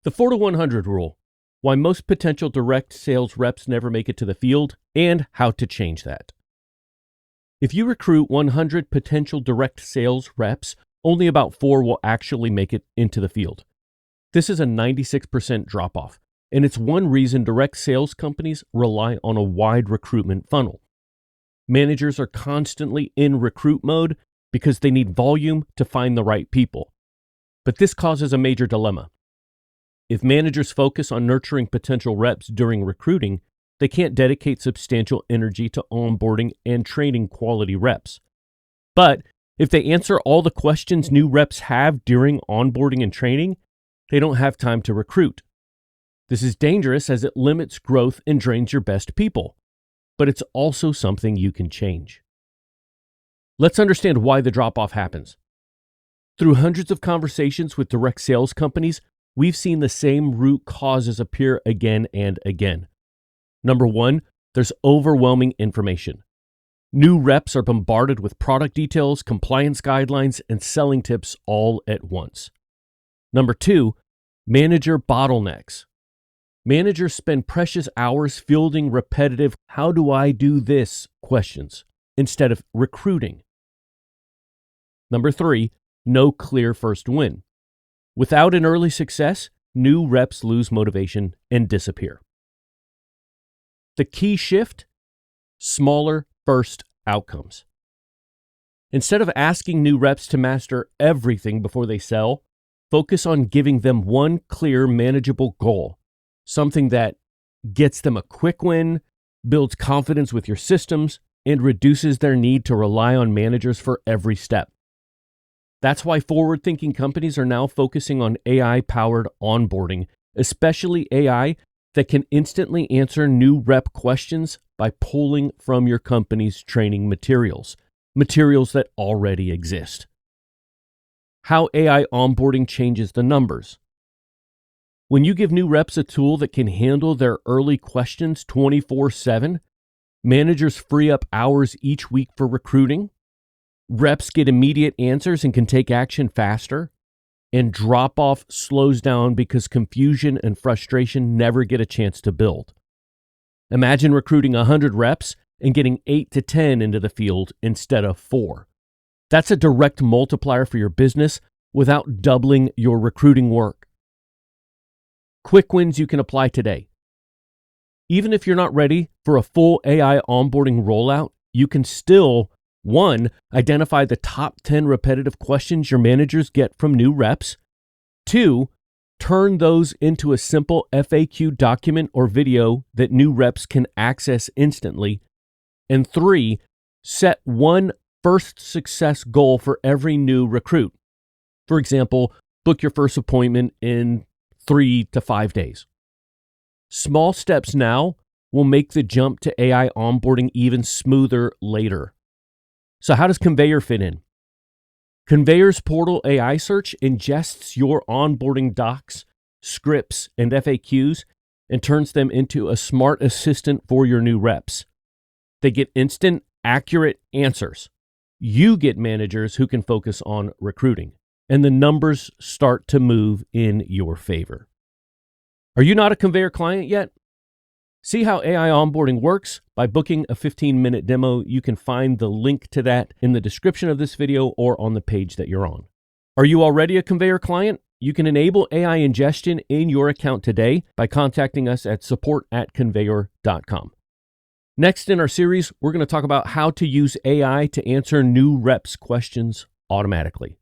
The 4 to 100 rule, why most potential direct sales reps never make it to the field, and how to change that. If you recruit 100 potential direct sales reps, only about 4 will actually make it into the field. This is a 96% drop-off, and it's one reason direct sales companies rely on a wide recruitment funnel. Managers are constantly in recruit mode because they need volume to find the right people. But this causes a major dilemma. If managers focus on nurturing potential reps during recruiting, they can't dedicate substantial energy to onboarding and training quality reps. But if they answer all the questions new reps have during onboarding and training, they don't have time to recruit. This is dangerous as it limits growth and drains your best people. But it's also something you can change. Let's understand why the drop-off happens. Through hundreds of conversations with direct sales companies, we've seen the same root causes appear again and again. Number 1, there's overwhelming information. New reps are bombarded with product details, compliance guidelines, and selling tips all at once. Number 2, manager bottlenecks. Managers spend precious hours fielding repetitive, "How do I do this?" questions instead of recruiting. Number 3, no clear first win. Without an early success, new reps lose motivation and disappear. The key shift? Smaller first outcomes. Instead of asking new reps to master everything before they sell, focus on giving them one clear, manageable goal. Something that gets them a quick win, builds confidence with your systems, and reduces their need to rely on managers for every step. That's why forward-thinking companies are now focusing on AI-powered onboarding, especially AI that can instantly answer new rep questions by pulling from your company's training materials that already exist. How AI onboarding changes the numbers. When you give new reps a tool that can handle their early questions 24/7, managers free up hours each week for recruiting, reps get immediate answers and can take action faster, and drop-off slows down because confusion and frustration never get a chance to build. Imagine recruiting 100 reps and getting 8 to 10 into the field instead of 4. That's a direct multiplier for your business without doubling your recruiting work. Quick wins you can apply today. Even if you're not ready for a full AI onboarding rollout, you can still, 1, identify the top 10 repetitive questions your managers get from new reps. 2, turn those into a simple FAQ document or video that new reps can access instantly. And 3, set one first success goal for every new recruit. For example, book your first appointment in 3 to 5 days. Small steps now will make the jump to AI onboarding even smoother later. So how does ConveYour fit in? ConveYour's portal AI search ingests your onboarding docs, scripts, and FAQs and turns them into a smart assistant for your new reps. They get instant, accurate answers. You get managers who can focus on recruiting, and the numbers start to move in your favor. Are you not a ConveYour client yet? See how AI onboarding works by booking a 15-minute demo. You can find the link to that in the description of this video or on the page that you're on. Are you already a ConveYour client? You can enable AI ingestion in your account today by contacting us at support@conveyor.com. Next in our series, we're going to talk about how to use AI to answer new reps' questions automatically.